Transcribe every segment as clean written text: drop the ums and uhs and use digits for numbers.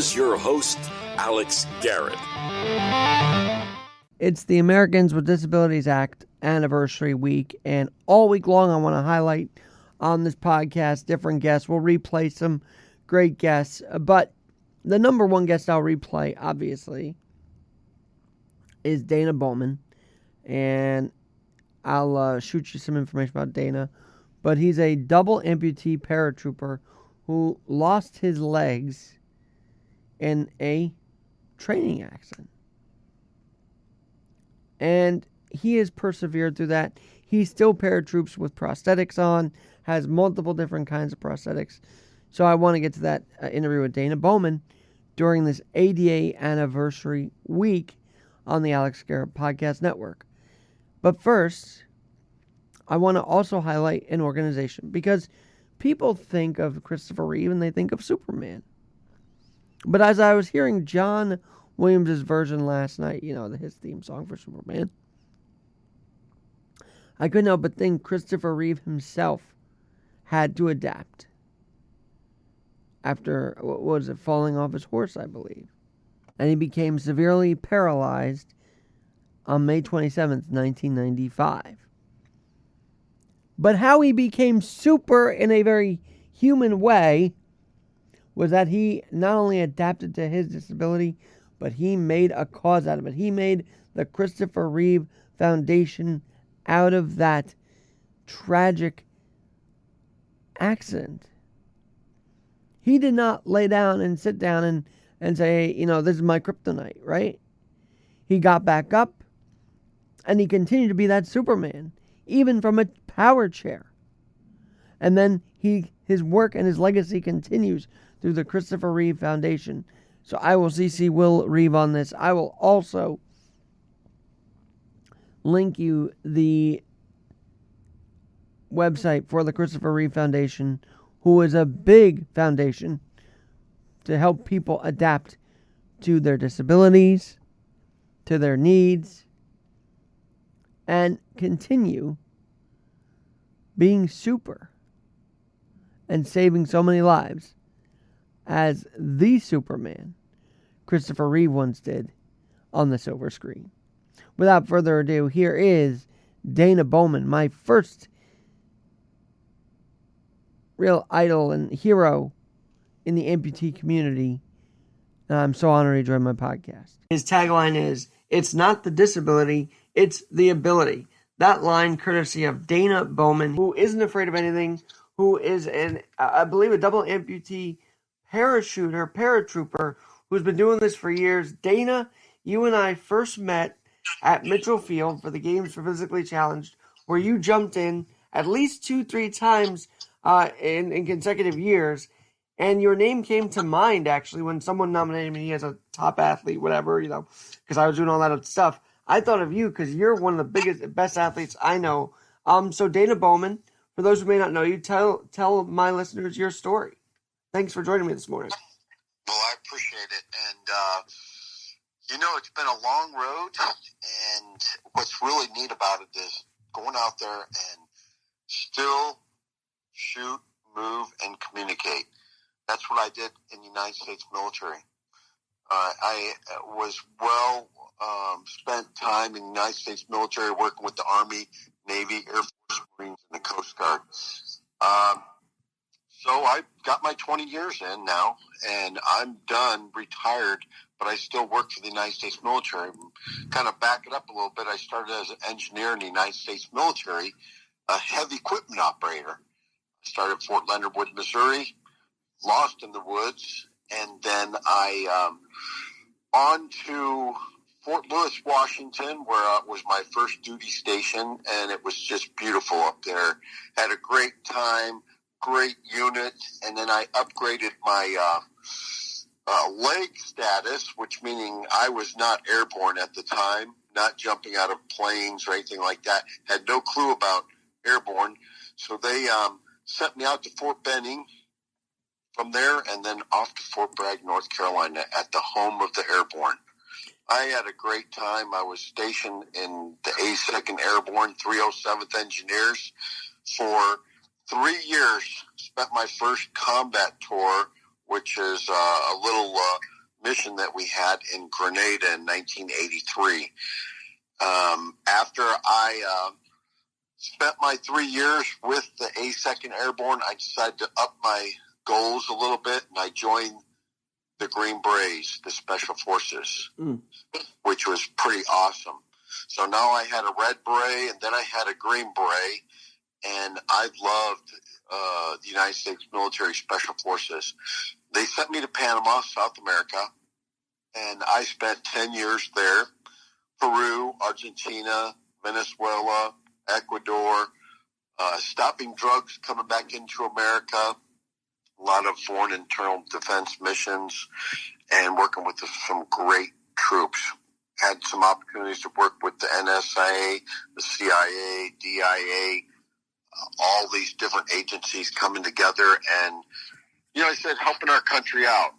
Here's your host, Alex Garrett. It's the Americans with Disabilities Act anniversary week, and all week long I want to highlight on this podcast different guests. We'll replay some great guests, but the number one guest I'll replay, obviously, is Dana Bowman, and I'll shoot you some information about Dana, but he's a double amputee paratrooper who lost his legs in a training accident. And he has persevered through that. He still paratroops with prosthetics on, has multiple different kinds of prosthetics. So I want to get to that interview with Dana Bowman during this ADA anniversary week on the Alex Garrett Podcast Network. But first, I want to also highlight an organization because people think of Christopher Reeve and they think of Superman. But as I was hearing John Williams' version last night, his theme song for Superman, I couldn't help but think Christopher Reeve himself had to adapt after, falling off his horse, I believe. And he became severely paralyzed on May 27th, 1995. But how he became super in a very human way was that he not only adapted to his disability, but he made a cause out of it. He made the Christopher Reeve Foundation out of that tragic accident. He did not lay down and sit down and say, this is my kryptonite, right? He got back up and he continued to be that Superman, even from a power chair. And then his work and his legacy continues through the Christopher Reeve Foundation. So I will CC Will Reeve on this. I will also link you the website for the Christopher Reeve Foundation, who is a big foundation to help people adapt to their disabilities, to their needs, and continue being super and saving so many lives as the Superman Christopher Reeve once did on the silver screen. Without further ado, here is Dana Bowman, my first real idol and hero in the amputee community. And I'm so honored he joined my podcast. His tagline is, "It's not the disability, it's the ability." That line courtesy of Dana Bowman, who isn't afraid of anything, who is I believe a double amputee paratrooper, who's been doing this for years. Dana, you and I first met at Mitchell Field for the Games for Physically Challenged, where you jumped in at least 2-3 times in consecutive years, and your name came to mind, actually, when someone nominated me as a top athlete, whatever, because I was doing all that other stuff. I thought of you because you're one of the best athletes I know. So Dana Bowman, for those who may not know you, tell my listeners your story. Thanks for joining me this morning. Well, I appreciate it. And, it's been a long road. And what's really neat about it is going out there and still shoot, move, and communicate. That's what I did in the United States military. I was spent time in the United States military working with the Army, Navy, Air Force, Marines, and the Coast Guard. So I got my 20 years in now, and I'm done, retired, but I still work for the United States military. Kind of back it up a little bit, I started as an engineer in the United States military, a heavy equipment operator. I started at Fort Leonard Wood, Missouri, lost in the woods, and then I on to Fort Lewis, Washington, where was my first duty station, and it was just beautiful up there. Had a great time, great unit, and then I upgraded my leg status, which meaning I was not airborne at the time, not jumping out of planes or anything like that. Had no clue about airborne, so they sent me out to Fort Benning, from there, and then off to Fort Bragg, North Carolina, at the home of the airborne. I had a great time. I was stationed in the 82nd Airborne 307th Engineers for 3 years. Spent my first combat tour which is a little mission that we had in Grenada in 1983. After I spent my 3 years with the 82nd Airborne, I decided to up my goals a little bit, and I joined the Green Berets, the Special Forces, which was pretty awesome. So now I had a red beret, and then I had a green beret, and I loved the United States Military Special Forces. They sent me to Panama, South America, and I spent 10 years there. Peru, Argentina, Venezuela, Ecuador, stopping drugs coming back into America, a lot of foreign internal defense missions, and working with some great troops. Had some opportunities to work with the NSA, the CIA, DIA, all these different agencies coming together and, I said, helping our country out.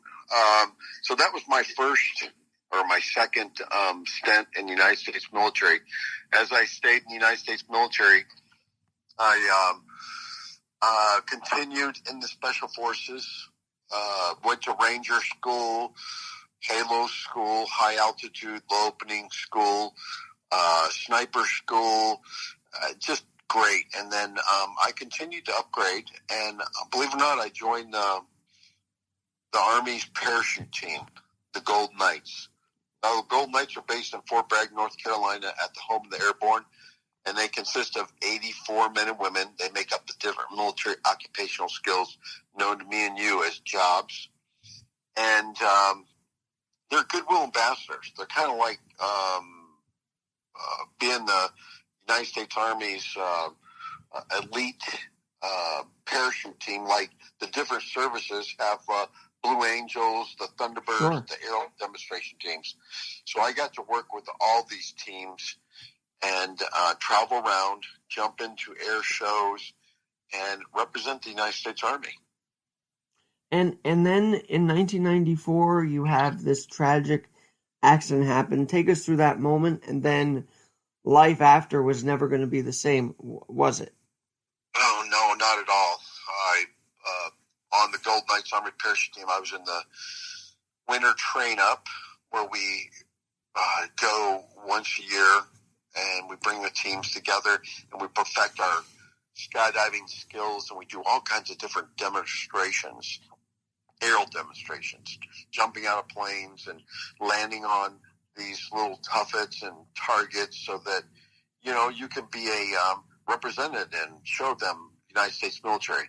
So that was my second stint in the United States military. As I stayed in the United States military, I continued in the Special Forces, went to Ranger School, Halo School, High Altitude, Low Opening School, Sniper School, just great. And then I continued to upgrade, and believe it or not, I joined the Army's parachute team, the Gold Knights. Now, the Gold Knights are based in Fort Bragg, North Carolina, at the home of the Airborne, and they consist of 84 men and women. They make up the different military occupational skills known to me and you as jobs. And they're goodwill ambassadors. They're kind of like being the United States Army's elite parachute team. Like the different services have Blue Angels, the Thunderbirds, Sure. the Aero demonstration teams. So I got to work with all these teams and travel around, jump into air shows, and represent the United States Army. And then in 1994, you have this tragic accident happen. Take us through that moment, and then life after was never going to be the same, was it? Oh, no, not at all. On the Gold Knights Army Parachute Team, I was in the winter train-up where we go once a year, and we bring the teams together, and we perfect our skydiving skills, and we do all kinds of different demonstrations, aerial demonstrations, jumping out of planes and landing on these little tuffets and targets so that, you can be a represented and show them the United States military.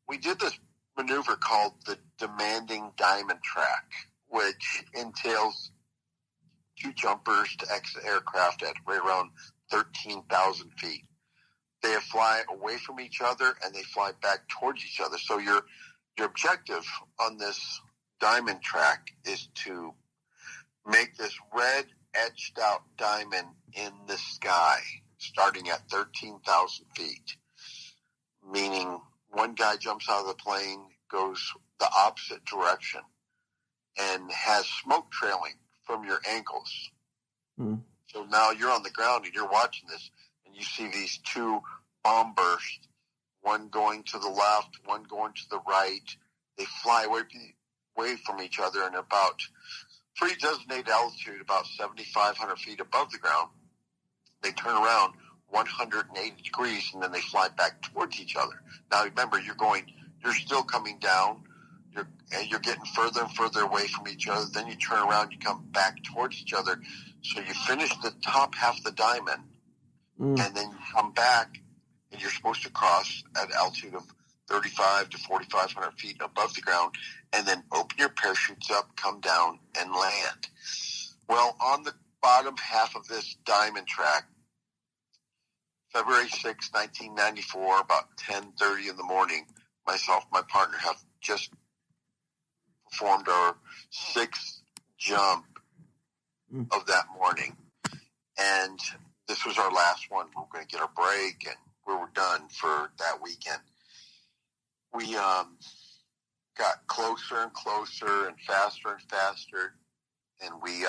We did this maneuver called the demanding diamond track, which entails two jumpers to exit aircraft at right around 13,000 feet. They fly away from each other and they fly back towards each other. So your objective on this diamond track is to make this red etched out diamond in the sky starting at 13,000 feet, meaning one guy jumps out of the plane, goes the opposite direction, and has smoke trailing from your ankles. So now you're on the ground and you're watching this, and you see these two bomb bursts, one going to the left, one going to the right. They fly away from each other in about pre-designated altitude, about 7,500 feet above the ground. They turn around 180 degrees, and then they fly back towards each other. Now remember, you're still coming down, you're getting further and further away from each other. Then you turn around, you come back towards each other. So you finish the top half of the diamond, and then you come back, and you're supposed to cross at an altitude of 35 to 4,500 feet above the ground, and then open your parachutes up, come down, and land. Well, on the bottom half of this diamond track, February 6, 1994, about 10:30 in the morning, myself and my partner have just performed our sixth jump of that morning. And this was our last one. We were going to get our break, and we were done for that weekend. We got closer and closer and faster, and we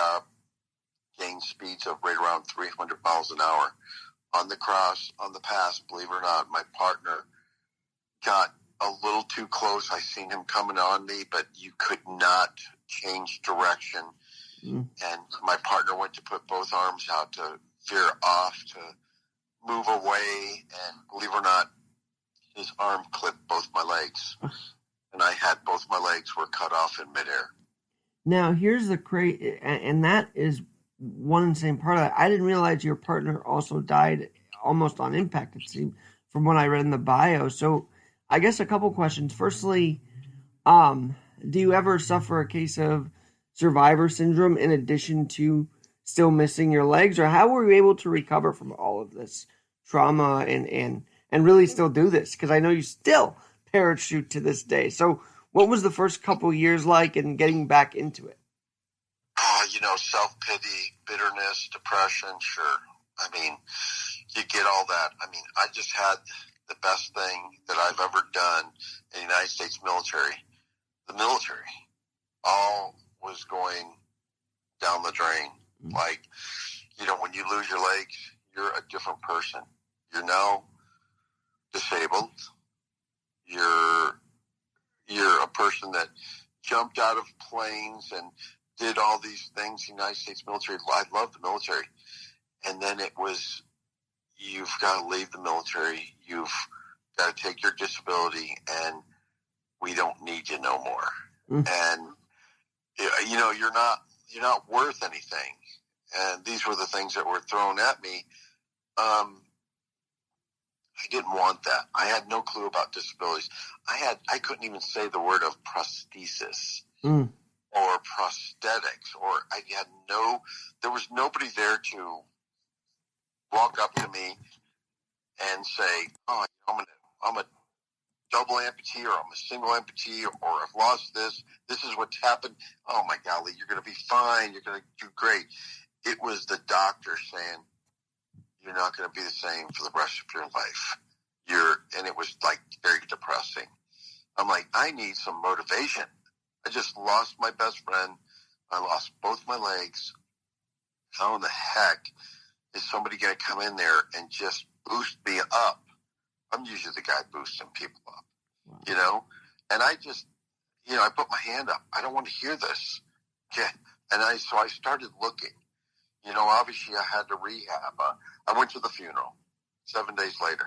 gained speeds of right around 300 miles an hour. On the pass, believe it or not, my partner got a little too close. I seen him coming on me, but you could not change direction. And my partner went to put both arms out to veer off to move away, and believe it or not, his arm clipped both my legs, and I had both my legs were cut off in midair. Now, here's the crazy, and that is one insane part of that. I didn't realize your partner also died almost on impact, it seemed, from what I read in the bio. So I guess a couple questions. Firstly, do you ever suffer a case of survivor syndrome in addition to still missing your legs, or how were you able to recover from all of this trauma and really still do this? Because I know you still parachute to this day. So what was the first couple years like in getting back into it? Self-pity, bitterness, depression, sure. I mean, you get all that. I mean, I just had the best thing that I've ever done in the United States military. The military all was going down the drain. Like, when you lose your legs, you're a different person. You're now disabled. You're a person that jumped out of planes and did all these things in the United States military. I love the military. And then it was, you've got to leave the military. You've got to take your disability, and we don't need you no more. And, you're not worth anything. And these were the things that were thrown at me. I didn't want that. I had no clue about disabilities. I couldn't even say the word of prosthesis or prosthetics, or there was nobody there to walk up to me and say, "Oh, I'm a double amputee, or I'm a single amputee, or I've lost this. This is what's happened. Oh my golly, you're going to be fine. You're going to do great." It was the doctor saying, "You're not going to be the same for the rest of your life." And it was like very depressing. I'm like, I need some motivation. I just lost my best friend. I lost both my legs. How in the heck is somebody going to come in there and just boost me up? I'm usually the guy boosting people up, And I just, I put my hand up. I don't want to hear this. Yeah. So I started looking. Obviously I had to rehab. I went to the funeral 7 days later.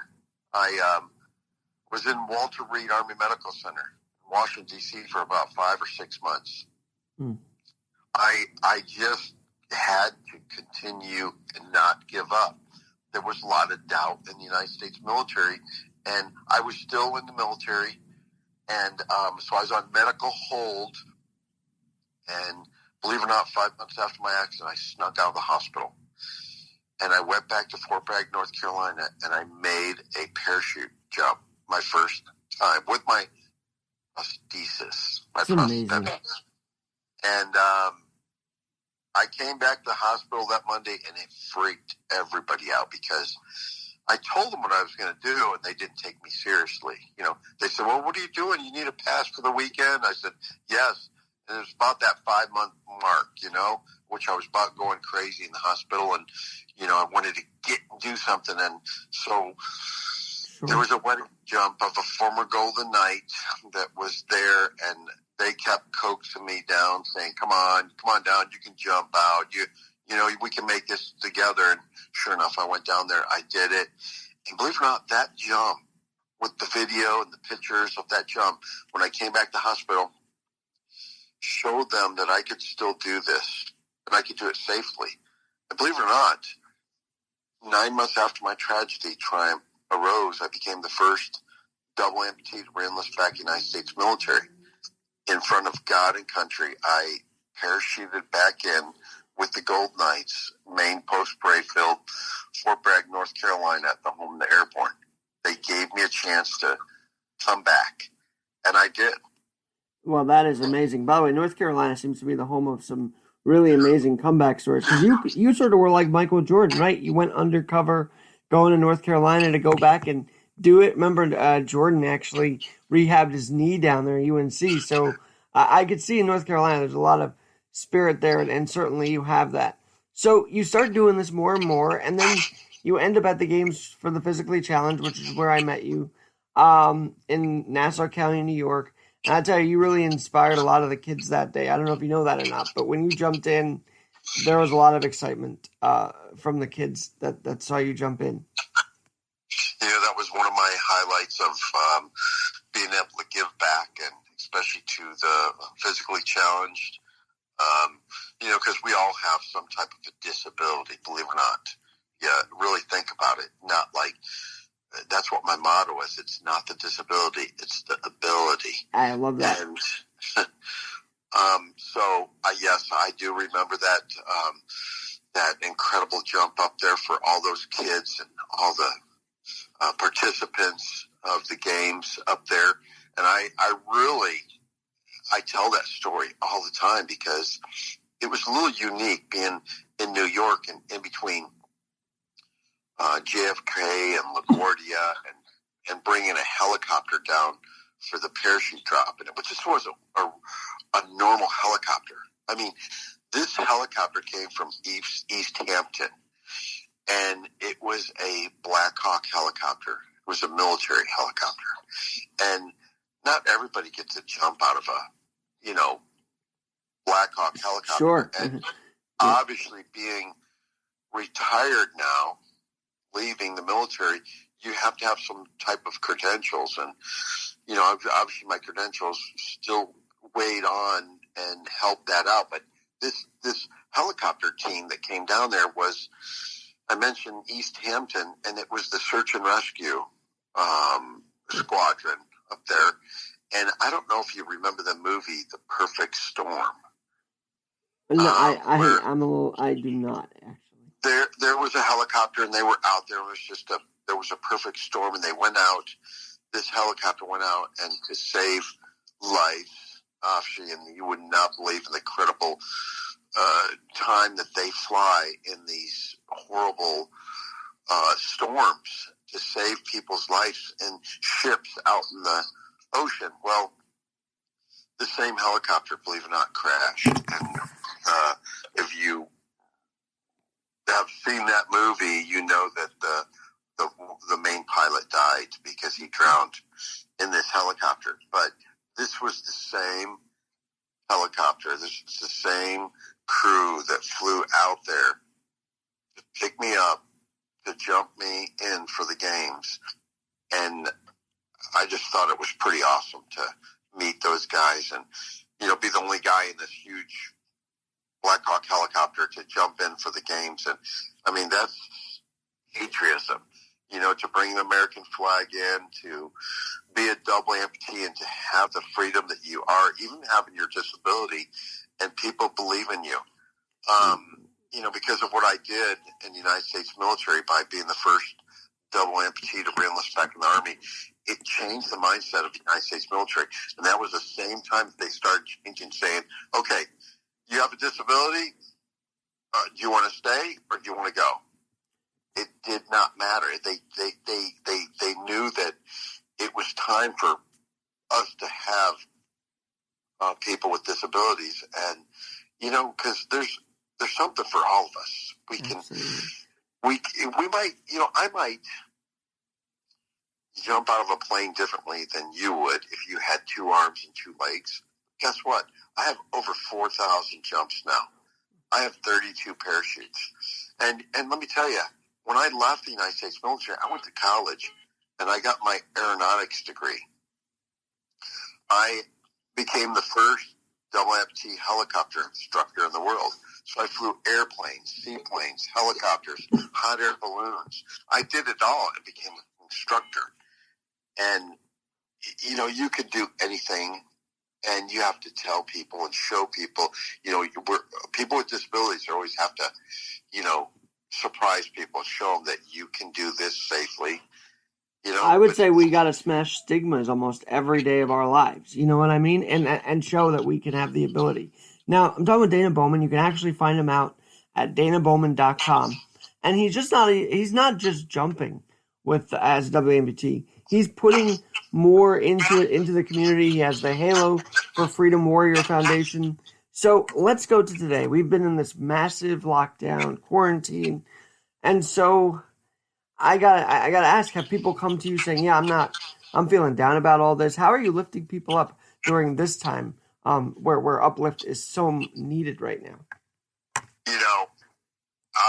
I was in Walter Reed Army Medical Center in Washington, D.C. for about 5 or 6 months. I just had to continue and not give up. There was a lot of doubt in the United States military, and I was still in the military. And so I was on medical hold, and believe it or not, 5 months after my accident, I snuck out of the hospital. And I went back to Fort Bragg, North Carolina, and I made a parachute jump my first time with my prosthesis. That's amazing. And I came back to the hospital that Monday, and it freaked everybody out because I told them what I was going to do, and they didn't take me seriously. They said, "Well, what are you doing? You need a pass for the weekend?" I said, "Yes." And it was about that 5-month mark, which I was about going crazy in the hospital, and, I wanted to do something. And so there was a wedding jump of a former Golden Knight that was there, and they kept coaxing me down, saying, come on down, you can jump out, we can make this together. And sure enough, I went down there, I did it. And believe it or not, that jump, with the video and the pictures of that jump, when I came back to the hospital, showed them that I could still do this, and I could do it safely. And believe it or not, 9 months after my tragedy triumph arose, I became the first double amputee to re-enlist back in the United States military. In front of God and country, I parachuted back in with the Gold Knights, main post Brayfield, Fort Bragg, North Carolina, at the home of the airborne. They gave me a chance to come back, and I did. Well, that is amazing. By the way, North Carolina seems to be the home of some really amazing comeback stories. Because you sort of were like Michael Jordan, right? You went undercover going to North Carolina to go back and do it. Remember, Jordan actually rehabbed his knee down there at UNC. So I could see in North Carolina there's a lot of spirit there, and certainly you have that. So you start doing this more and more, and then you end up at the games for the physically challenged, which is where I met you. in Nassau County, New York. And I tell you, you really inspired a lot of the kids that day. I don't know if you know that or not, but when you jumped in, there was a lot of excitement from the kids that saw you jump in. That was one of my highlights of being able to give back, and especially to the physically challenged. Because we all have some type of a disability, believe it or not. Yeah, really think about it. Not like, that's what my motto is. It's not the disability, it's the ability. I love that. And yes, I do remember that incredible jump up there for all those kids and all the participants of the games up there. And I tell that story all the time because it was a little unique being in New York and in between JFK and LaGuardia and bringing a helicopter down for the parachute drop. And it just was a normal helicopter. I mean, this helicopter came from East Hampton, and it was a Black Hawk helicopter. It was a military helicopter. And not everybody gets to jump out of a, Black Hawk helicopter. Sure. And obviously being retired now, leaving the military, you have to have some type of credentials. And, obviously my credentials still weighed on and helped that out. But this helicopter team that came down there was, I mentioned East Hampton, and it was the search and rescue squadron up there. And I don't know if you remember the movie The Perfect Storm. No, I do not actually. There was a helicopter, and they were out there. There was a perfect storm, and they went out. This helicopter went out and to save life. And you would not believe in the credible time that they fly in these horrible storms to save people's lives in ships out in the ocean. Well, the same helicopter, believe it or not, crashed. And if you have seen that movie, you know that the main pilot died because he drowned in this helicopter. But this was the same helicopter. This was the same crew that flew out there to pick me up, to jump me in for the games. And I just thought it was pretty awesome to meet those guys and, be the only guy in this huge Black Hawk helicopter to jump in for the games. And I mean, that's patriotism, to bring the American flag in, to be a double amputee and to have the freedom that you are, even having your disability, and people believe in you. Because of what I did in the United States military by being the first double amputee to re-enlist back in the Army, it changed the mindset of the United States military. And that was the same time that they started changing, saying, okay, you have a disability, do you want to stay or do you want to go? It did not matter. They knew that it was time for us to have people with disabilities. And, because there's something for all of us. We can, we might, I might jump out of a plane differently than you would if you had 2 arms and 2 legs. Guess what? I have over 4,000 jumps now. I have 32 parachutes. And let me tell you, when I left the United States military, I went to college and I got my aeronautics degree. I became the first double amputee helicopter instructor in the world. So I flew airplanes, seaplanes, helicopters, hot air balloons. I did it all and became an instructor. And, you could do anything, and you have to tell people and show people, people with disabilities always have to, surprise people, show them that you can do this safely. I would say we got to smash stigmas almost every day of our lives. You know what I mean? And show that we can have the ability. Now, I'm talking with Dana Bowman. You can actually find him out at danabowman.com. And he's not just jumping as WMBT. He's putting more into the community. He has the Halo for Freedom Warrior Foundation. So let's go to today. We've been in this massive lockdown, quarantine. And so I gotta ask, have people come to you saying, yeah, I'm not I'm feeling down about all this. How are you lifting people up during this time where uplift is so needed right now?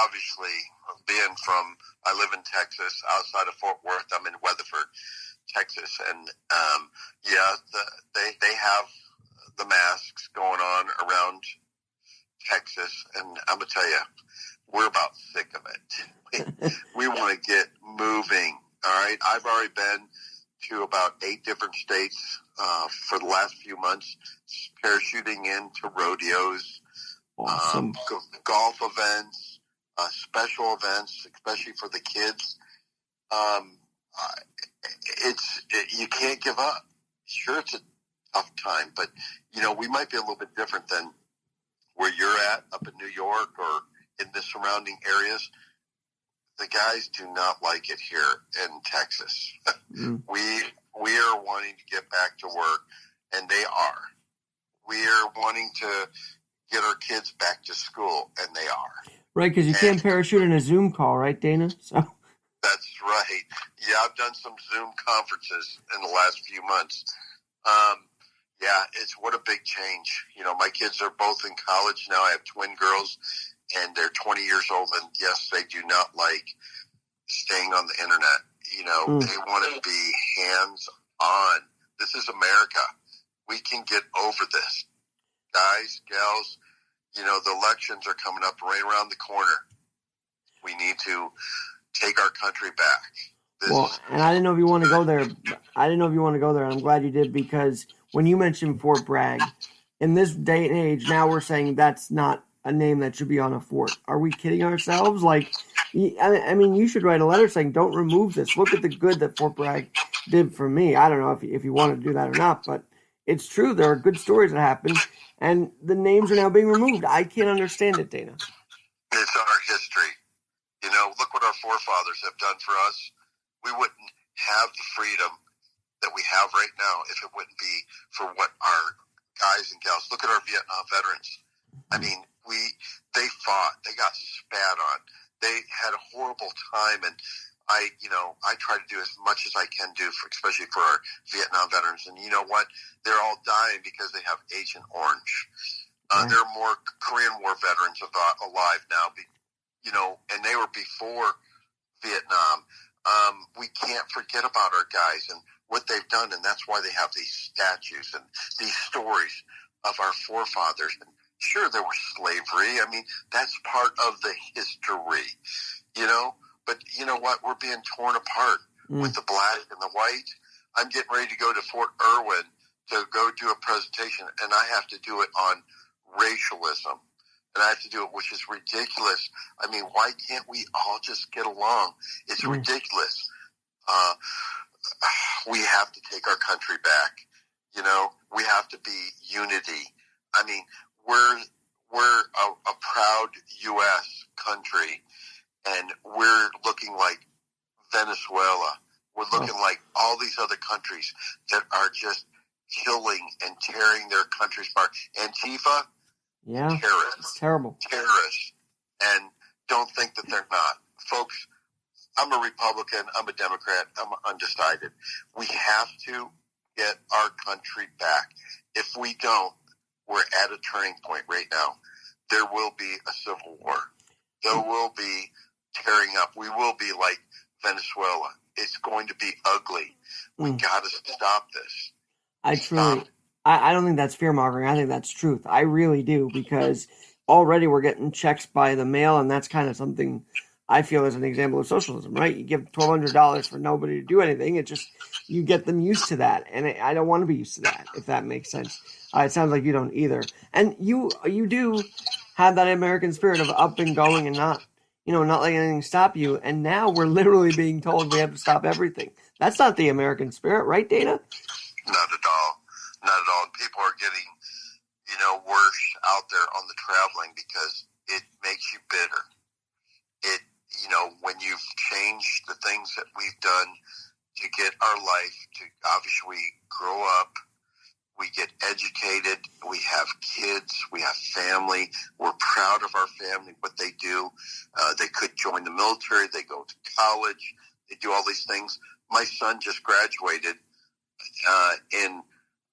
Obviously, I live in Texas, outside of Fort Worth. I'm in Weatherford, Texas, and they have the masks going on around Texas, and I'm gonna tell you, we're about sick of it. We want to get moving. All right, I've already been to about 8 different states for the last few months, parachuting into rodeos, Awesome. golf events, special events, especially for the kids. You can't give up. Sure, it's a tough time, but we might be a little bit different than where you're at up in New York or in the surrounding areas. The guys do not like it here in Texas. We are wanting to get back to work, and they are. We are wanting to get our kids back to school, and they are. Right, because you can't parachute in a Zoom call, right, Dana? So that's right. Yeah, I've done some Zoom conferences in the last few months. It's what a big change. My kids are both in college now. I have twin girls, and they're 20 years old, and yes, they do not like staying on the internet. They want to be hands-on. This is America. We can get over this. Guys, gals, the elections are coming up right around the corner. We need to take our country back. And I didn't know if you want to go there. I'm glad you did, because when you mentioned Fort Bragg, in this day and age, now we're saying that's not a name that should be on a fort. Are we kidding ourselves? Like, I mean, you should write a letter saying, don't remove this. Look at the good that Fort Bragg did for me. I don't know if you want to do that or not, but it's true. There are good stories that happen, and the names are now being removed. I can't understand it, Dana. It's our history. Look what our forefathers have done for us. We wouldn't have the freedom that we have right now if it wouldn't be for what our guys and gals. Look at our Vietnam veterans. I mean, they fought. They got spat on. They had a horrible time, and I try to do as much as I can do, especially for our Vietnam veterans. And you know what? They're all dying because they have Agent Orange. There are more Korean War veterans alive now, and they were before Vietnam. We can't forget about our guys and what they've done, and that's why they have these statues and these stories of our forefathers. And sure, there was slavery. I mean, that's part of the history, But you know what? We're being torn apart with the black and the white. I'm getting ready to go to Fort Irwin to go do a presentation, and I have to do it on racialism. And I have to do it, which is ridiculous. I mean, why can't we all just get along? It's ridiculous. We have to take our country back. We have to be unity. I mean, we're a proud U.S. country, and we're looking like Venezuela. We're looking like all these other countries that are just killing and tearing their countries apart. Antifa, terrorists. Terrible. Terrorists. And don't think that they're not. Folks, I'm a Republican. I'm a Democrat. I'm undecided. We have to get our country back. If we don't, we're at a turning point right now. There will be a civil war. There will be tearing up. We will be like Venezuela. It's going to be ugly. We got to stop this. I don't think that's fear mongering. I think that's truth. I really do, because already we're getting checks by the mail, and that's kind of something I feel is an example of socialism, right? You give $1,200 for nobody to do anything. It just, you get them used to that, and I don't want to be used to that, if that makes sense. It sounds like you don't either. And you do have that American spirit of up and going and not letting anything stop you. And now we're literally being told we have to stop everything. That's not the American spirit, right, Dana? Not at all. Not at all. And people are getting, worse out there on the traveling because it makes you bitter. When you've changed the things that we've done to get our life to, obviously we grow up, we get educated, we have kids, we have family, we're proud of our family, what they do. They could join the military, they go to college, they do all these things. My son just graduated in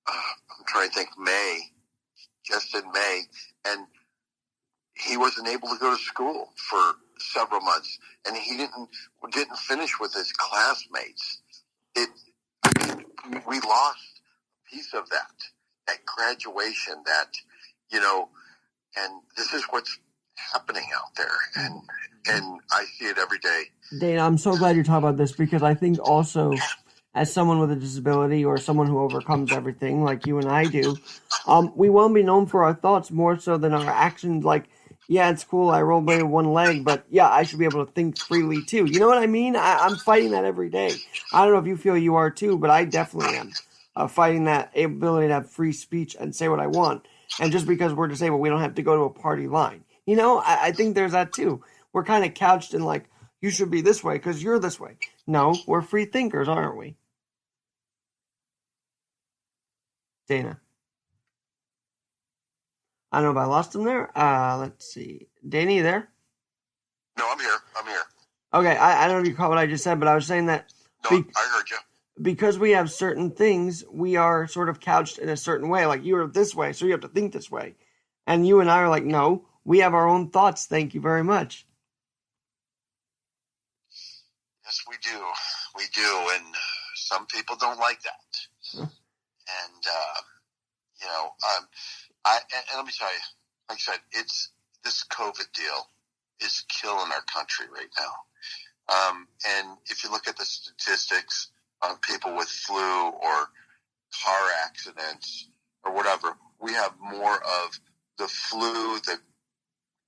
I'm trying to think just in May, and he wasn't able to go to school for several months, and he didn't finish with his classmates. We lost a piece of that graduation, and this is what's happening out there, and I see it every day. Dana, I'm so glad you're talking about this, because I think also, as someone with a disability or someone who overcomes everything like you and I do, we want to be known for our thoughts more so than our actions. Like, yeah, it's cool, I rollerblade with one leg, but yeah, I should be able to think freely too. You know what I mean? I'm fighting that every day. I don't know if you feel you are too, but I definitely am. Fighting that ability to have free speech and say what I want. And just because we're disabled, we don't have to go to a party line. You know, I think there's that too. We're kind of couched in like, you should be this way because you're this way. No, we're free thinkers, aren't we? Dana. I don't know if I lost him there. Let's see. Dana, you there? No, I'm here. Okay, I don't know if you caught what I just said, but I was saying that No, I heard you. Because we have certain things, we are sort of couched in a certain way. Like, you're this way, so you have to think this way. And you and I are like, no, we have our own thoughts. Thank you very much. Yes, we do. We do, and some people don't like that. And and let me tell you, like I said, this COVID deal is killing our country right now. And if you look at the statistics on people with flu or car accidents or whatever, we have more of the flu,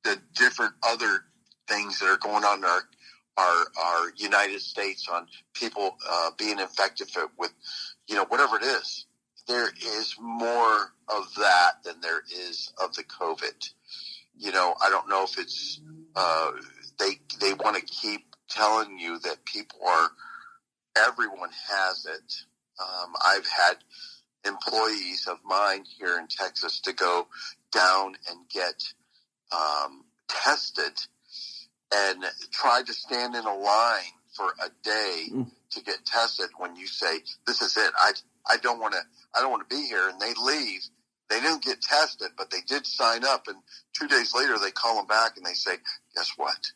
the different other things that are going on in our United States, on people being infected with, whatever it is. There is more of that than there is of the COVID. I don't know if it's they want to keep telling you that everyone has it. I've had employees of mine here in Texas to go down and get tested, and try to stand in a line for a day to get tested. When you say, this is it, I don't want to be here, and they leave. They didn't get tested, but they did sign up, and 2 days later they call them back and they say, guess what?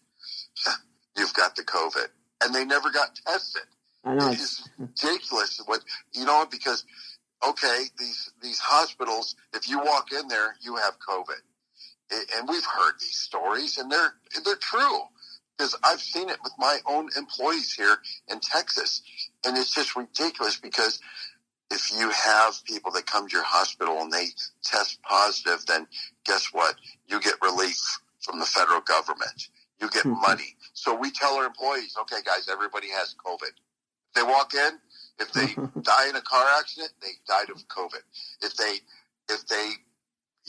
You've got the COVID. And they never got tested. I know. It is ridiculous. Because, okay, these hospitals, if you walk in there, you have COVID. And we've heard these stories, and they're true, because I've seen it with my own employees here in Texas. And it's just ridiculous, because if you have people that come to your hospital and they test positive, then guess what? You get relief from the federal government. You get money. So we tell our employees, okay, guys, everybody has COVID. If they walk in, if they die in a car accident, they died of COVID. If they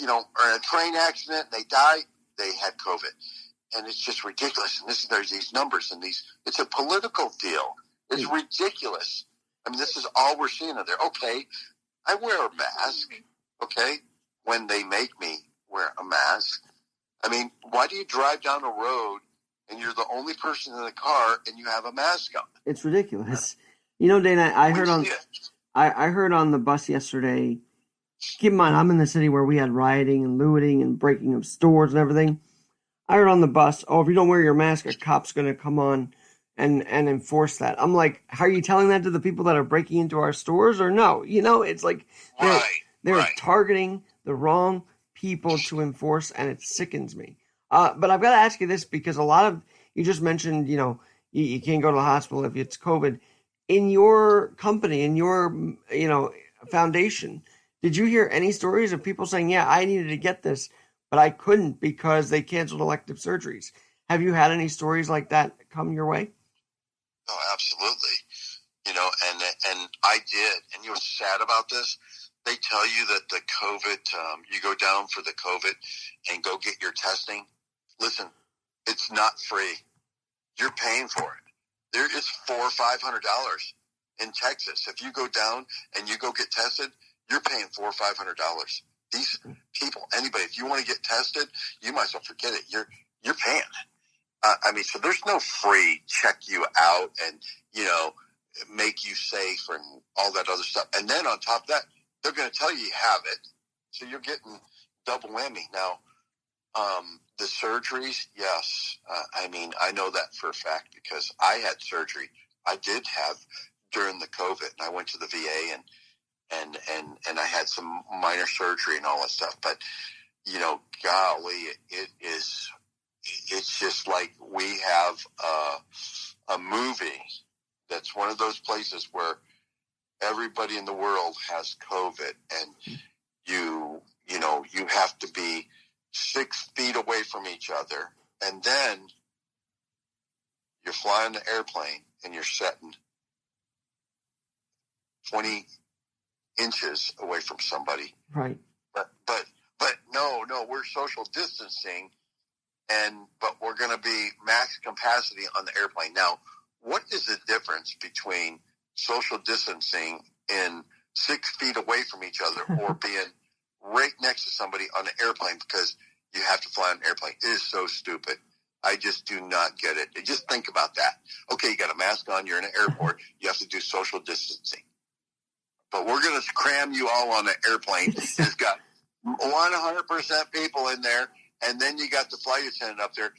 are in a train accident and they die, they had COVID. And it's just ridiculous. And there's these numbers and it's a political deal. It's ridiculous. I mean, this is all we're seeing out there. Okay, I wear a mask, okay, when they make me wear a mask. I mean, why do you drive down a road and you're the only person in the car and you have a mask on? It's ridiculous. Dana, I heard on the bus yesterday, keep in mind, I'm in the city where we had rioting and looting and breaking of stores and everything. I heard on the bus, if you don't wear your mask, a cop's going to come on and enforce that. I'm like, how are you telling that to the people that are breaking into our stores, or no? It's like they're targeting the wrong people to enforce, and it sickens me. But I've got to ask you this, because you just mentioned, you can't go to the hospital if it's COVID. In your company, in your, foundation, did you hear any stories of people saying, yeah, I needed to get this, but I couldn't because they canceled elective surgeries? Have you had any stories like that come your way? Oh, absolutely. And I did. And you were sad about this. They tell you that the COVID, you go down for the COVID and go get your testing. Listen, it's not free. You're paying for it. There is $400 or $500 in Texas. If you go down and you go get tested, you're paying $400 or $500. These people, anybody, if you want to get tested, you might as well forget it. You're paying. So there's no free check you out and, make you safe and all that other stuff. And then on top of that, they're going to tell you have it. So you're getting double whammy. Now, the surgeries, yes. I mean, I know that for a fact because I had surgery. I did have during the COVID, and I went to the VA and I had some minor surgery and all that stuff. But, golly, it's just like we have a movie that's one of those places where everybody in the world has COVID, and you have to be 6 feet away from each other, and then you're flying the airplane and you're sitting 20 inches away from somebody. Right. But no, we're social distancing, but we're going to be max capacity on the airplane. Now, what is the difference between social distancing in 6 feet away from each other or being right next to somebody on an airplane because you have to fly on an airplane? It is so stupid. I just do not get it. Just think about that. Okay, you got a mask on, you're in an airport, you have to do social distancing. But we're going to cram you all on an airplane. It's got 100% people in there, and then you got the flight attendant up there.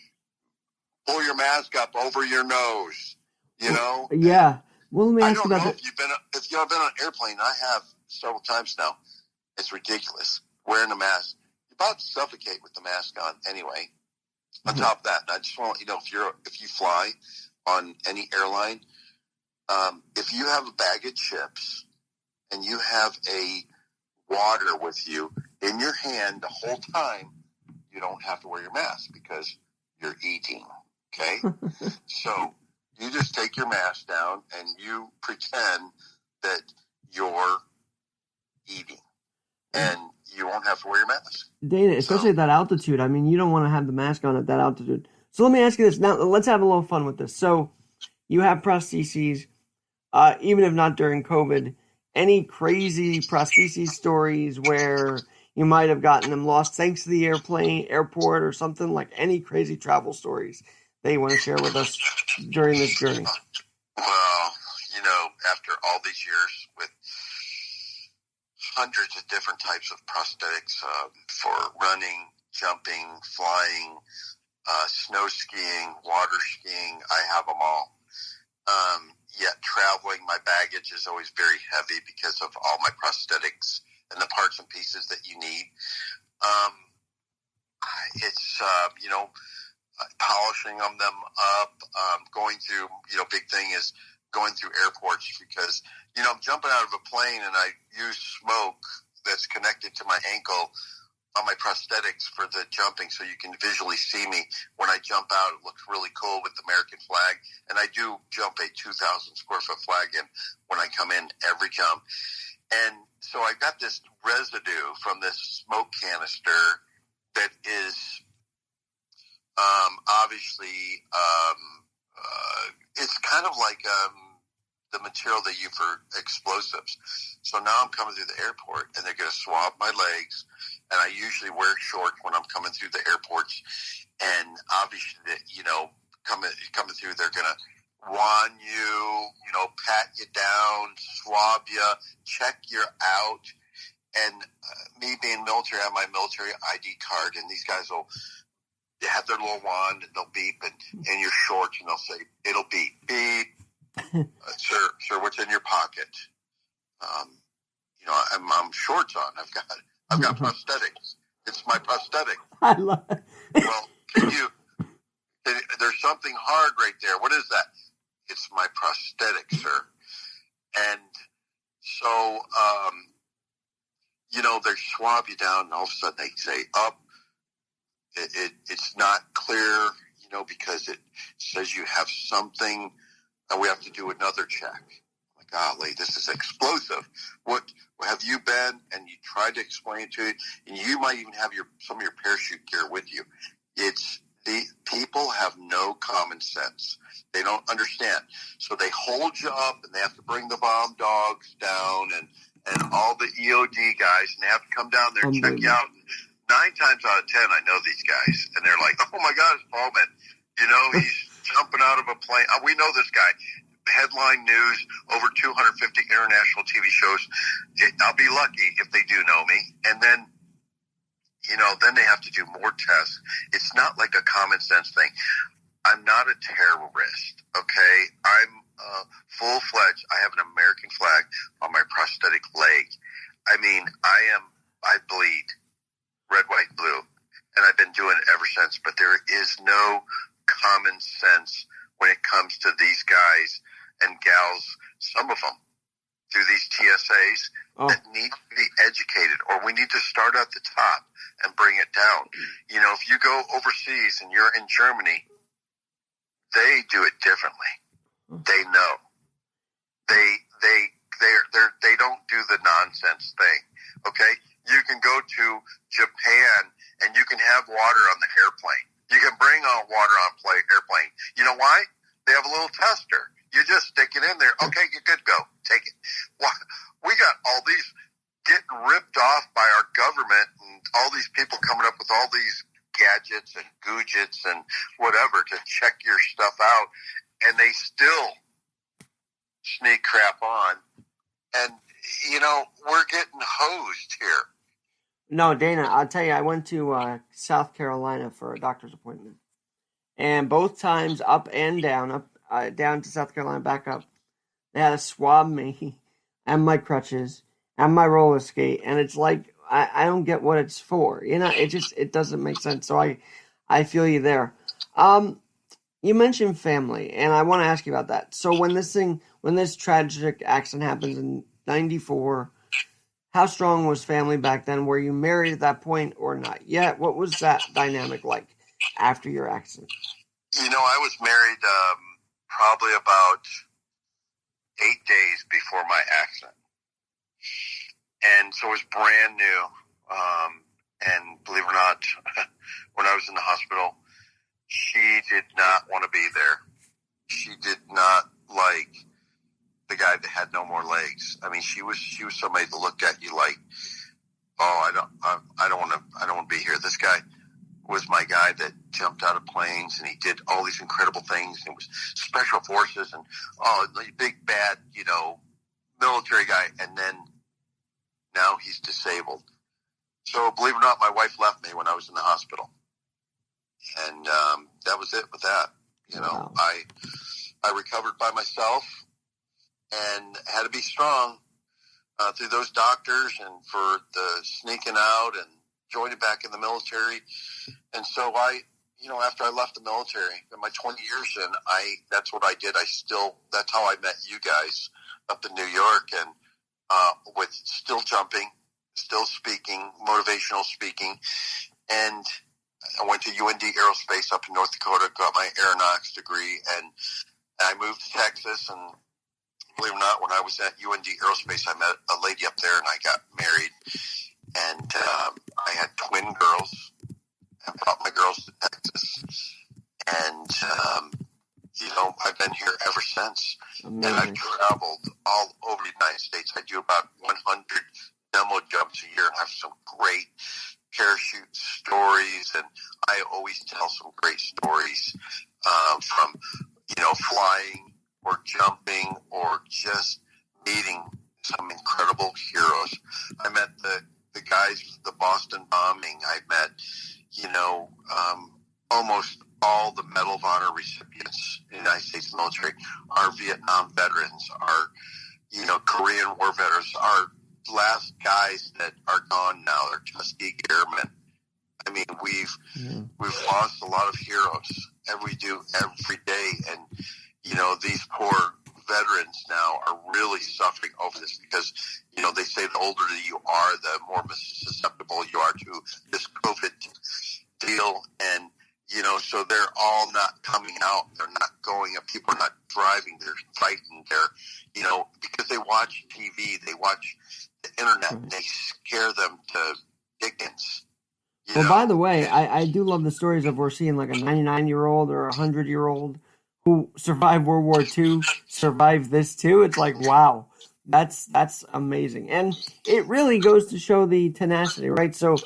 Pull your mask up over your nose, Yeah. Well, let me ask you about that. If you've been on an airplane, I have several times now. It's ridiculous. Wearing a mask. You're about to suffocate with the mask on anyway. On top of that, I just want to let you know, if you fly on any airline, if you have a bag of chips and you have a water with you in your hand the whole time, you don't have to wear your mask because you're eating, okay? So you just take your mask down and you pretend that you're eating, and you won't have to wear your mask. Dana, especially at that altitude, I mean, you don't want to have the mask on at that altitude. So let me ask you this. Now, let's have a little fun with this. So you have prostheses, even if not during COVID, any crazy prostheses stories where you might have gotten them lost thanks to the airport, or something, like any crazy travel stories that you want to share with us during this journey? Well, after all these years with hundreds of different types of prosthetics for running, jumping, flying, snow skiing, water skiing, I have them all. Yet traveling, my baggage is always very heavy because of all my prosthetics and the parts and pieces that you need. It's, polishing them up, going through, big thing is going through airports because, I'm jumping out of a plane and I use smoke that's connected to my ankle on my prosthetics for the jumping so you can visually see me when I jump out. It looks really cool with the American flag. And I do jump a 2,000 square foot flag in when I come in every jump. And so I got this residue from this smoke canister that is obviously it's kind of like the material they use for explosives. So now I'm coming through the airport and they're going to swab my legs, and I usually wear shorts when I'm coming through the airports. And obviously, coming through, they're going to wand you, pat you down, swab you, check you out. And me being military, I have my military ID card, and these guys they have their little wand and they'll beep in your shorts, and they'll say, it'll beep, beep. Sir, what's in your pocket? I'm shorts on. I've got prosthetics. It's my prosthetic. I love it. Well, there's something hard right there. What is that? It's my prosthetic, sir. And so, they swab you down, and all of a sudden they say, up. It's not clear, because it says you have something, and we have to do another check. Like, golly, this is explosive. What have you been? And you tried to explain it to you, and you might even have some of your parachute gear with you. The people have no common sense. They don't understand. So they hold you up, and they have to bring the bomb dogs down and all the EOD guys, and they have to come down there and check you out. 9 times out of 10, I know these guys, and they're like, oh my God, it's Bowman. He's jumping out of a plane. We know this guy. headline news, over 250 international TV shows. I'll be lucky if they do know me. And then, then they have to do more tests. It's not like a common sense thing. I'm not a terrorist, okay? I'm full-fledged. I have an American flag on my prosthetic leg. I mean, I bleed red, white, blue, and I've been doing it ever since. But there is no common sense when it comes to these guys and gals, some of them, through these TSAs that need to be educated, or we need to start at the top and bring it down. If you go overseas and you're in Germany, they do it differently. They know. They don't do the nonsense thing. Okay? You can go to Japan and you can have water on the airplane. You can bring on water on airplane. You know why? They have a little tester. You just stick it in there. Okay, you could go. Take it. We got all these getting ripped off by our government and all these people coming up with all these gadgets and goojets and whatever to check your stuff out, and they still sneak crap on. And, we're getting hosed here. No, Dana, I'll tell you, I went to South Carolina for a doctor's appointment. And both times, up and down, down to South Carolina, back up, they had to swab me and my crutches and my roller skate. And it's like, I don't get what it's for. It doesn't make sense. So I feel you there. You mentioned family, and I want to ask you about that. So when this tragic accident happens in 94, how strong was family back then? Were you married at that point or not yet? What was that dynamic like after your accident? I was married probably about 8 days before my accident. And so it was brand new. And believe it or not, when I was in the hospital, she did not want to be there. She did not like the guy that had no more legs. I mean, she was somebody to look at you like, oh, I don't want to be here. This guy was my guy that jumped out of planes and he did all these incredible things. It was special forces and big bad, military guy. And then now he's disabled. So believe it or not, my wife left me when I was in the hospital. And that was it with that. Wow. I recovered by myself and had to be strong through those doctors and for the sneaking out and joining back in the military. And so after I left the military, in my 20 years in, that's what I did. That's how I met you guys up in New York, and with still jumping, still speaking, motivational speaking. And I went to UND Aerospace up in North Dakota, got my aeronautics degree, and I moved to Texas. And believe it or not, when I was at UND Aerospace, I met a lady up there and I got married. And I had twin girls. I brought my girls to Texas. And, I've been here ever since. Amazing. And I've traveled all over the United States. I do about 100 demo jumps a year and have some great parachute stories. And I always tell some great stories from, flying or jumping or just meeting some incredible heroes. I met the guys, the Boston bombing. I met, almost all the Medal of Honor recipients in the United States military, our Vietnam veterans, our, Korean War veterans, our last guys that are gone now, they're Tuskegee Airmen. I mean, we've lost a lot of heroes every day. And, these poor veterans now are really suffering over this because, they say the older you are, the more susceptible you are to this COVID deal. And, so they're all not coming out. They're not going up. People are not driving. They're fighting. They're, because they watch TV, they watch the internet, and they scare them to dickens. Well, by the way, I do love the stories of we're seeing like a 99-year-old or a 100-year-old who survived World War II, survived this too. It's like, wow, that's amazing. And it really goes to show the tenacity, right? So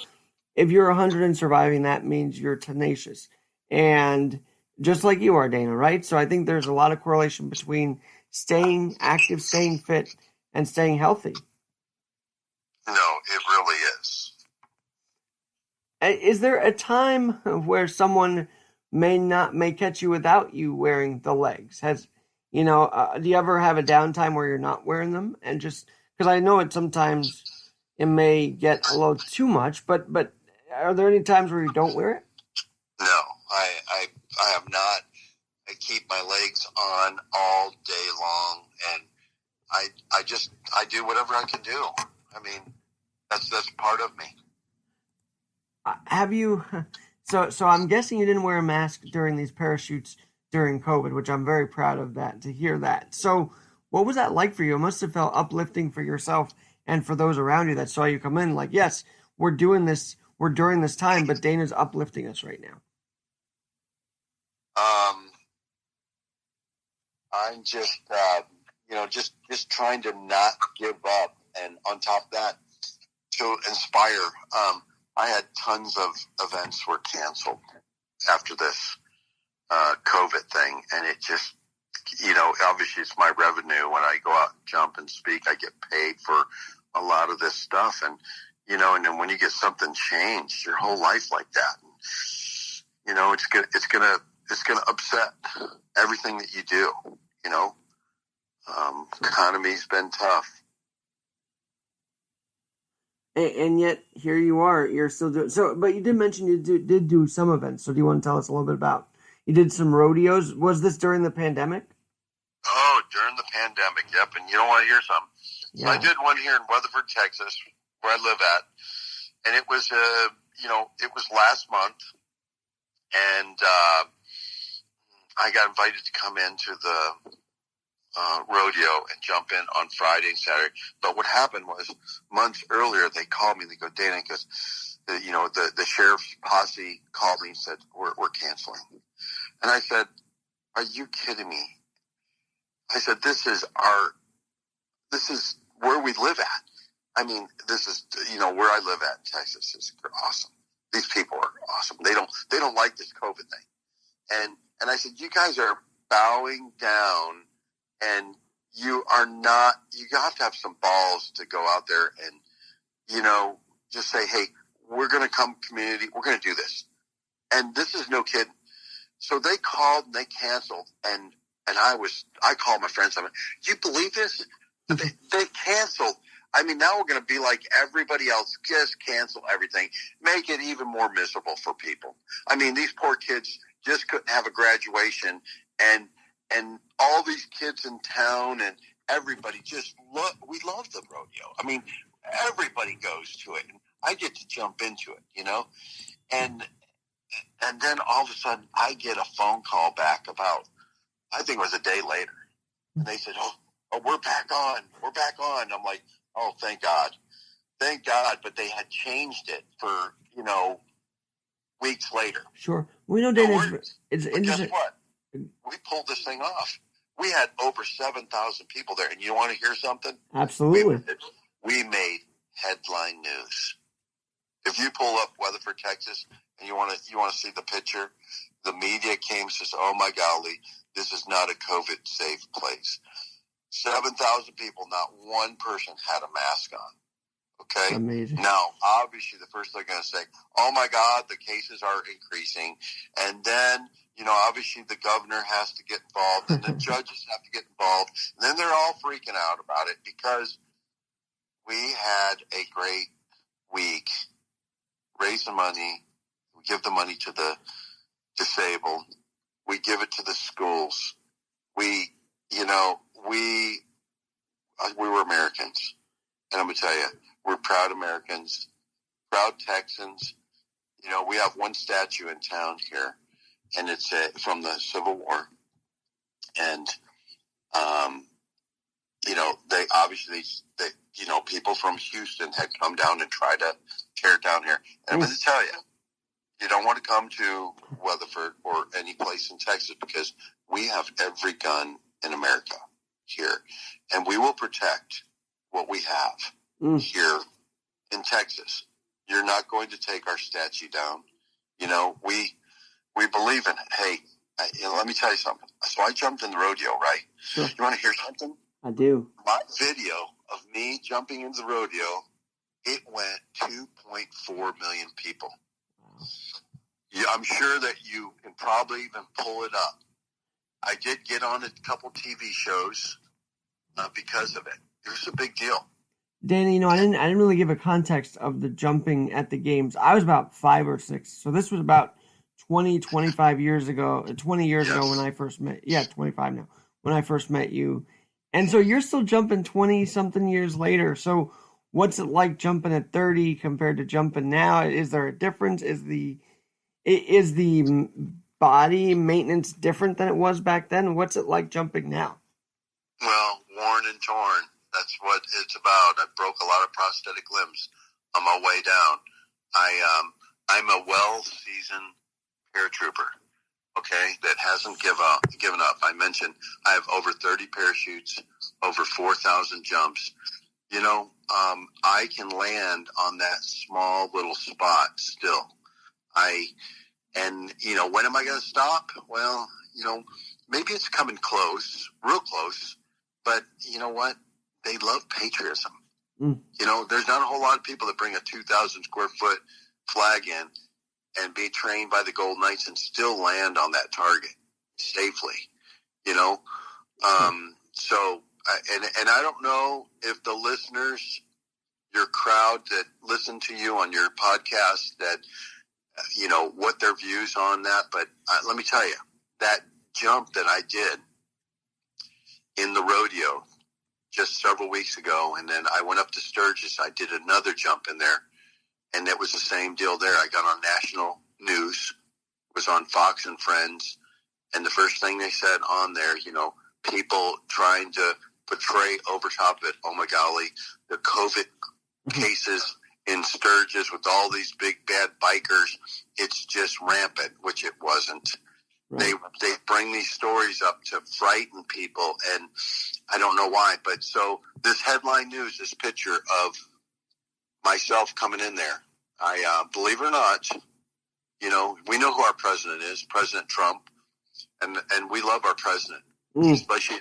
if you're 100 and surviving, that means you're tenacious. And just like you are, Dana, right? So I think there's a lot of correlation between staying active, staying fit, and staying healthy. No, it really is. Is there a time where someone may catch you without you wearing the legs? Do you ever have a downtime where you're not wearing them? And just because I know sometimes it may get a little too much, but are there any times where you don't wear it? No, I have not. I keep my legs on all day long, and I do whatever I can do. I mean, that's part of me. Have you? So I'm guessing you didn't wear a mask during these parachutes during COVID, which I'm very proud of that to hear that. So what was that like for you? It must have felt uplifting for yourself and for those around you that saw you come in. Like, yes, we're doing this. We're during this time, but Dana's uplifting us right now. I'm just, just trying to not give up. And on top of that, to inspire, I had tons of events were canceled after this COVID thing. And it just, obviously it's my revenue. When I go out and jump and speak, I get paid for a lot of this stuff. And, and then when you get something changed, your whole life like that, it's going to upset everything that you do. Economy's been tough. And yet here you are. You're still doing so. But you did mention you did do some events. So do you want to tell us a little bit about? You did some rodeos. Was this during the pandemic? Oh, during the pandemic. Yep. And you don't want to hear something. Yeah. So I did one here in Weatherford, Texas, where I live at, and it was it was last month, and I got invited to come into the rodeo and jump in on Friday and Saturday. But what happened was months earlier, they called me and they go, Dana, because the sheriff's posse called me and said, we're canceling. And I said, are you kidding me? I said, this is where we live at. I mean, this is, where I live at in Texas is awesome. These people are awesome. They don't like this COVID thing. And I said, you guys are bowing down, and you have to have some balls to go out there and, just say, hey, we're going to come community. We're going to do this. And this is no kidding. So they called and they canceled. And I called my friends. I went, do you believe this? They canceled. I mean, now we're going to be like everybody else, just cancel everything, make it even more miserable for people. I mean, these poor kids just couldn't have a graduation, and all these kids in town and everybody we love the rodeo. I mean, everybody goes to it, and I get to jump into it, and then all of a sudden I get a phone call back about, I think it was a day later, and they said, oh, we're back on. I'm like, oh, thank God. But they had changed it for, weeks later. Sure. We know, Dana, but guess what? We pulled this thing off. We had over 7,000 people there. And you want to hear something? Absolutely. We made headline news. If you pull up Weatherford, Texas, and you want to see the picture, the media came and says, oh my golly, this is not a COVID safe place. 7,000 people, not one person had a mask on. Okay? Amazing. Now, obviously, the first thing they're going to say, oh my God, the cases are increasing. And then, obviously the governor has to get involved and the judges have to get involved. And then they're all freaking out about it because we had a great week. Raise the money. We give the money to the disabled. We give it to the schools. We were Americans. And I'm going to tell you, we're proud Americans, proud Texans. We have one statue in town here, and it's from the Civil War. And, they obviously, people from Houston had come down and tried to tear it down here. And I'm going to tell you, you don't want to come to Weatherford or any place in Texas because we have every gun in America here, and we will protect what we have here in Texas. You're not going to take our statue down. We believe in it. Hey, let me tell you something. So I jumped in the rodeo, right? Sure. You want to hear something? I do. My video of me jumping into the rodeo, it went 2.4 million people. Wow. Yeah, I'm sure that you can probably even pull it up. I did get on a couple TV shows because of it. It was a big deal. Danny, I didn't really give a context of the jumping at the games. I was about 5 or 6. So this was about 25 years ago, 20 years ago when I first met. Yeah, 25 now. When I first met you. And so you're still jumping 20 something years later. So what's it like jumping at 30 compared to jumping now? Is there a difference? Is the body maintenance different than it was back then? What's it like jumping now? Well, worn and torn. That's what it's about. I broke a lot of prosthetic limbs on my way down. I'm a well-seasoned paratrooper, okay, that hasn't given up. I mentioned I have over 30 parachutes, over 4,000 jumps. I can land on that small little spot still. When am I going to stop? Well, maybe it's coming close, real close, but you know what? They love patriotism. Mm. There's not a whole lot of people that bring a 2,000 square foot flag in and be trained by the Gold Knights and still land on that target safely, So, I don't know if the listeners, your crowd that listen to you on your podcast, that, what their views on that. But let me tell you, that jump that I did in the rodeo just several weeks ago, and then I went up to Sturgis. I did another jump in there, and it was the same deal there. I got on national news, was on Fox and Friends, and the first thing they said on there, people trying to portray over top of it, oh my golly, the COVID cases in Sturgis with all these big bad bikers, it's just rampant, which it wasn't. Right. They bring these stories up to frighten people, and I don't know why. But so this headline news, this picture of myself coming in there, I believe it or not, we know who our president is, President Trump, and we love our president, especially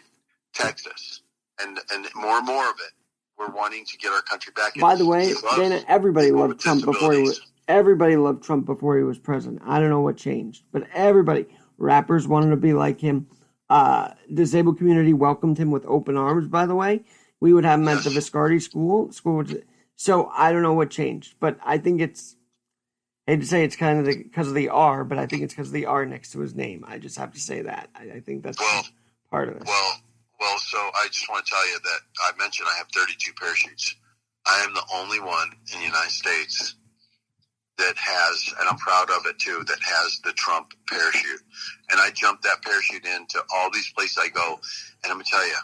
Texas, and more and more of it. We're wanting to get our country back. By the way, Dana, everybody loved Trump before he was. Everybody loved Trump before he was president. I don't know what changed, but everybody. Rappers wanted to be like him. Disabled community welcomed him with open arms, by the way. We would have him at the Viscardi school. So I don't know what changed, but I think it's, I hate to say it's kind of because of the R, but I think it's because of the R next to his name. I just have to say that. I think that's part of it. Well, so I just want to tell you that I mentioned I have 32 parachutes. I am the only one in the United States that has, and I'm proud of it too, that has the Trump parachute. And I jumped that parachute into all these places I go. And I'm going to tell you,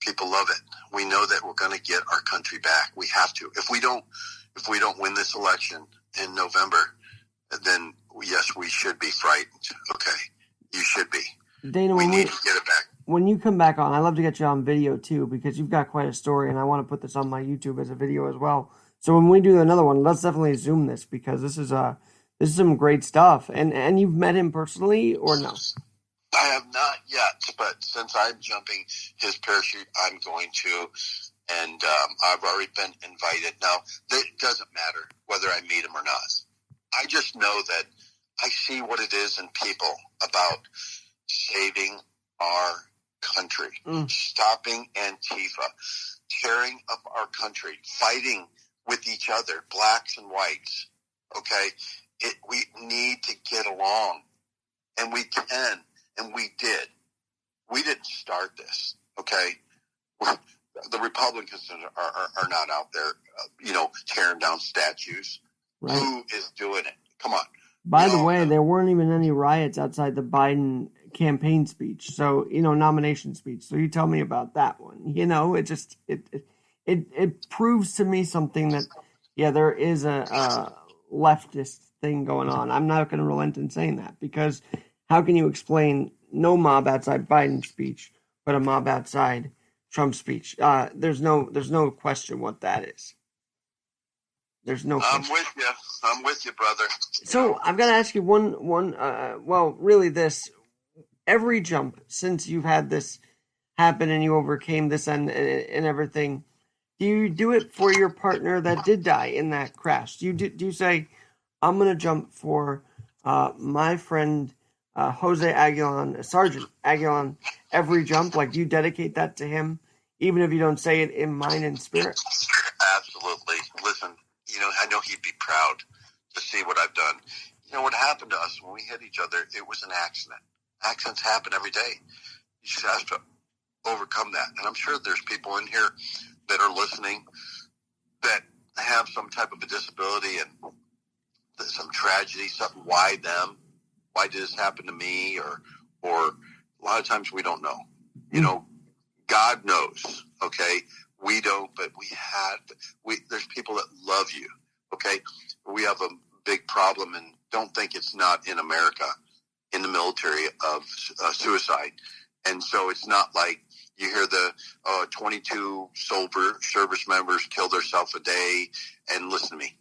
people love it. We know that we're going to get our country back. We have to. If we don't win this election in November, then yes, we should be frightened. Okay. You should be. Dana, we need to get it back. When you come back on, I'd love to get you on video too, because you've got quite a story, and I want to put this on my YouTube as a video as well. So when we do another one, let's definitely zoom this, because this is some great stuff. And you've met him personally or no? I have not yet, but since I'm jumping his parachute, I'm going to, and I've already been invited. Now, it doesn't matter whether I meet him or not. I just know that I see what it is in people about saving our country, stopping Antifa, tearing up our country, fighting with each other, blacks and whites. Okay, we need to get along, and we can, and we did. We didn't start this. Okay, the Republicans are not out there, tearing down statues. Right. Who is doing it? Come on. By the way, there weren't even any riots outside the Biden campaign speech. So, nomination speech. So you tell me about that one. It proves to me something that, there is a leftist thing going on. I'm not going to relent in saying that, because how can you explain no mob outside Biden's speech, but a mob outside Trump's speech? There's no question what that is. There's no question. I'm with you, brother. So I've got to ask you one. Really this. every jump since you've had this happen and you overcame this and everything, do you do it for your partner that did die in that crash? Do you say, I'm gonna jump for my friend Jose Aguilan, Sergeant Aguilan, every jump? Like, do you dedicate that to him, even if you don't say it in mind and spirit? Absolutely. Listen, I know he'd be proud to see what I've done. What happened to us when we hit each other, it was an accident. Accidents happen every day. You just have to overcome that. And I'm sure there's people in here that are listening that have some type of a disability and some tragedy, something. Why them? Why did this happen to me? Or a lot of times we don't know. God knows. Okay, we don't, but there's people that love you. Okay, we have a big problem, and don't think it's not in America, in the military, of suicide. And so it's not like you hear the 22 service members kill themselves a day. And listen to me,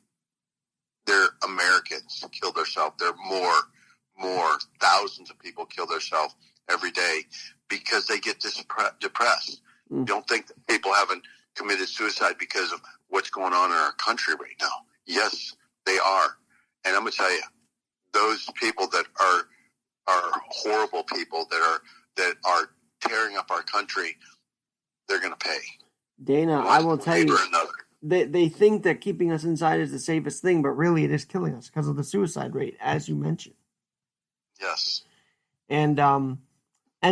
they're Americans kill themselves. There are more thousands of people kill themselves every day because they get depressed. Don't think that people haven't committed suicide because of what's going on in our country right now. Yes, they are. And I'm going to tell you, those people that are horrible people that are tearing up our country, they're going to pay. Dana, I will tell you, they think that keeping us inside is the safest thing, but really it is killing us because of the suicide rate, as you mentioned. Yes. And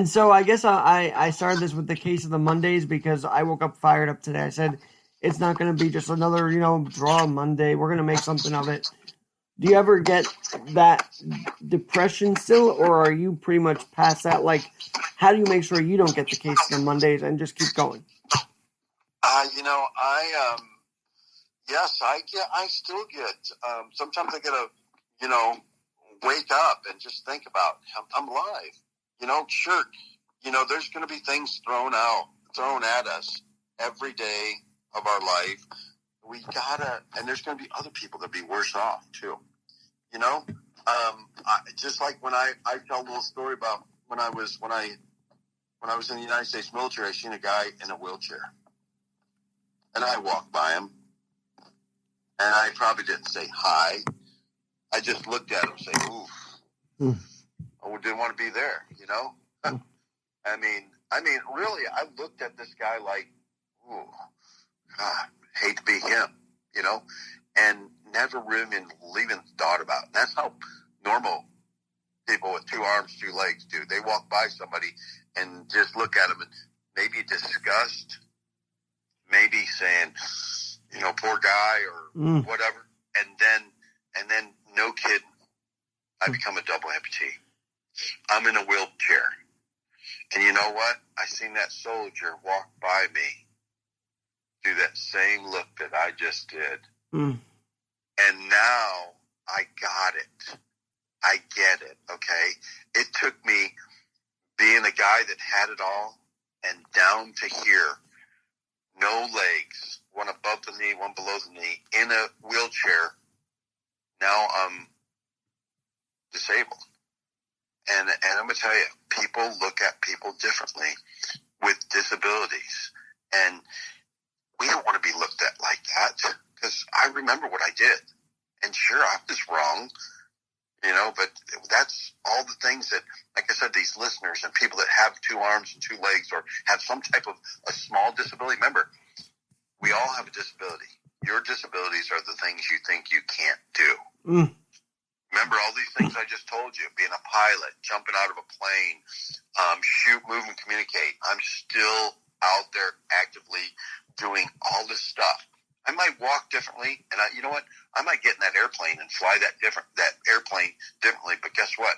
so I guess I started this with the case of the Mondays because I woke up fired up today. I said, it's not going to be just another, draw Monday. We're going to make something of it. Do you ever get that depression still, or are you pretty much past that? Like, how do you make sure you don't get the case of the Mondays and just keep going? Yes, I still get, sometimes I get wake up and just think about, I'm alive. Sure, there's going to be things thrown at us every day of our life. And there's going to be other people that be worse off too. Just like when I tell a little story about when I was in the United States military, I seen a guy in a wheelchair, and I walked by him, and I probably didn't say hi. I just looked at him and say, "Oof." I didn't want to be there, I mean, really, I looked at this guy like, ooh, God, hate to be him, and never really even thought about it. That's how normal people with 2 arms, 2 legs do. They walk by somebody and just look at them and maybe disgust, maybe saying, poor guy or whatever. And then no kidding, I become a double amputee. I'm in a wheelchair. And you know what? I seen that soldier walk by me, do that same look that I just did. And now I got it. I get it, okay? It took me being a guy that had it all and down to here, no legs, one above the knee, one below the knee, in a wheelchair. Now I'm disabled. And I'm going to tell you, people look at people differently with disabilities. And we don't want to be looked at like that because I remember what I did. And sure, I was wrong, but that's all the things that, like I said, these listeners and people that have 2 arms and 2 legs or have some type of a small disability. Remember, we all have a disability. Your disabilities are the things you think you can't do. Remember all these things I just told you, being a pilot, jumping out of a plane, shoot, move, and communicate. I'm still out there actively doing all this stuff. I might walk differently, and you know what? I might get in that airplane and fly that airplane differently, but guess what?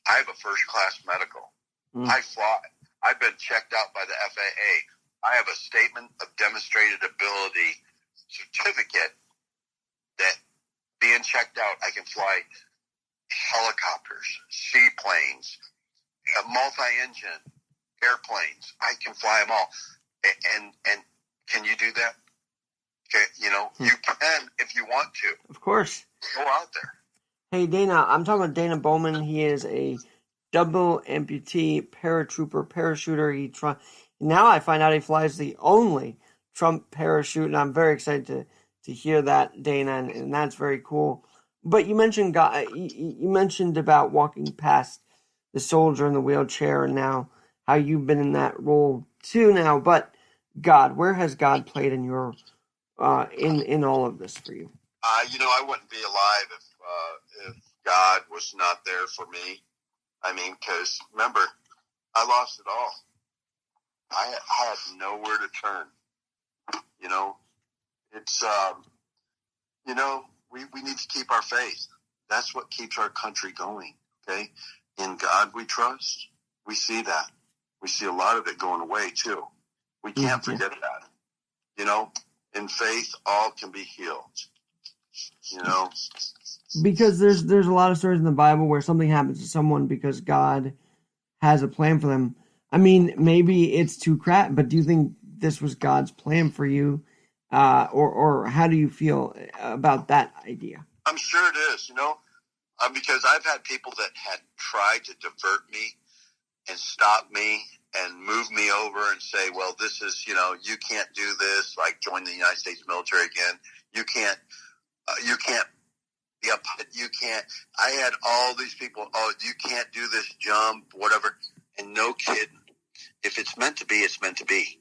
I have a first-class medical. I fly. I've been checked out by the FAA. I have a statement of demonstrated ability certificate that being checked out, I can fly helicopters, seaplanes, multi-engine airplanes. I can fly them all. And can you do that? Okay, you can if you want to. Of course. Go out there. Hey, Dana, I'm talking about Dana Bowman. He is a double amputee, paratrooper, parachuter. Now I find out he flies the only Trump parachute, and I'm very excited to hear that, Dana, and that's very cool. But you mentioned you mentioned about walking past the soldier in the wheelchair, and now how you've been in that role too now. But God, where has God played in your in all of this for you? I wouldn't be alive if God was not there for me. I mean, because remember, I lost it all. I had nowhere to turn. It's we need to keep our faith. That's what keeps our country going. Okay, in God we trust. We see that. We see a lot of it going away too. We can't forget that. In faith, all can be healed. Because there's a lot of stories in the Bible where something happens to someone because God has a plan for them. I mean, maybe it's too crap, but do you think this was God's plan for you? Or how do you feel about that idea? I'm sure it is, because I've had people that had tried to divert me and stop me and move me over and say, well, this is, you can't do this, like join the United States military again. You can't be up. You can't. I had all these people, you can't do this jump, whatever. And no kidding. If it's meant to be, it's meant to be.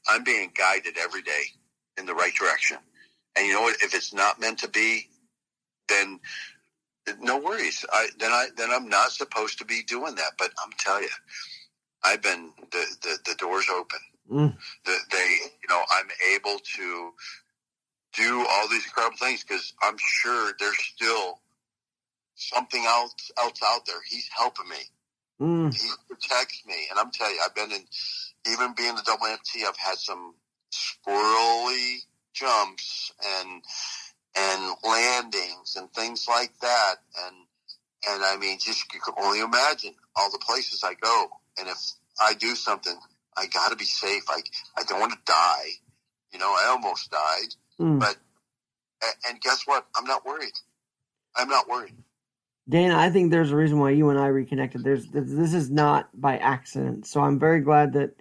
I'm being guided every day in the right direction. And you know what? If it's not meant to be, then no worries. Then I'm not supposed to be doing that. But I'm telling you, I've been the doors open. I'm able to do all these incredible things because I'm sure there's still something else out there. He's helping me. He protects me. And I'm telling you, I've been even being a double amputee, I've had some squirrely jumps and landings and things like that. And I mean, just you can only imagine all the places I go. And if I do something, I got to be safe. I don't want to die. I almost died. But, and guess what? I'm not worried. Dana, I think there's a reason why you and I reconnected. This is not by accident. So I'm very glad that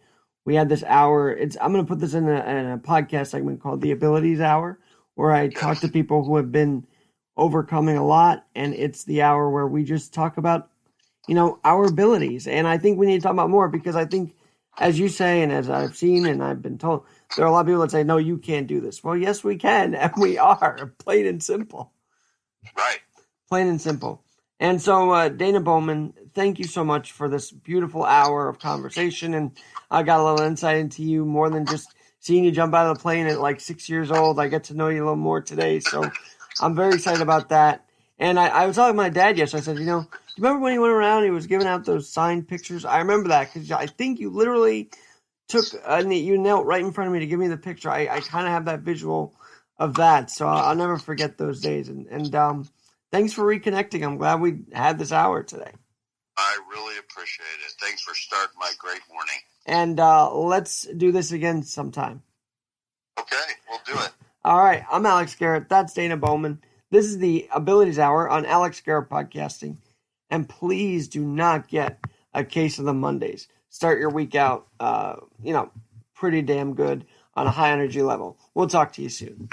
we had this hour. I'm going to put this in a podcast segment called The Abilities Hour, where I talk to people who have been overcoming a lot. And it's the hour where we just talk about, our abilities. And I think we need to talk about more because I think, as you say, and as I've seen and I've been told, there are a lot of people that say, no, you can't do this. Well, yes, we can. And we are, plain and simple. Right. Plain and simple. And so, Dana Bowman, thank you so much for this beautiful hour of conversation. And I got a little insight into you more than just seeing you jump out of the plane at like 6 years old. I get to know you a little more today. So I'm very excited about that. And I was talking to my dad yesterday. I said, do you remember when he went around and he was giving out those signed pictures? I remember that because I think you literally you knelt right in front of me to give me the picture. I kind of have that visual of that. So I'll never forget those days. And thanks for reconnecting. I'm glad we had this hour today. I really appreciate it. Thanks for starting my great morning. And let's do this again sometime. Okay, we'll do it. All right. I'm Alex Garrett. That's Dana Bowman. This is the Abilities Hour on Alex Garrett Podcasting. And please do not get a case of the Mondays. Start your week out, pretty damn good on a high energy level. We'll talk to you soon.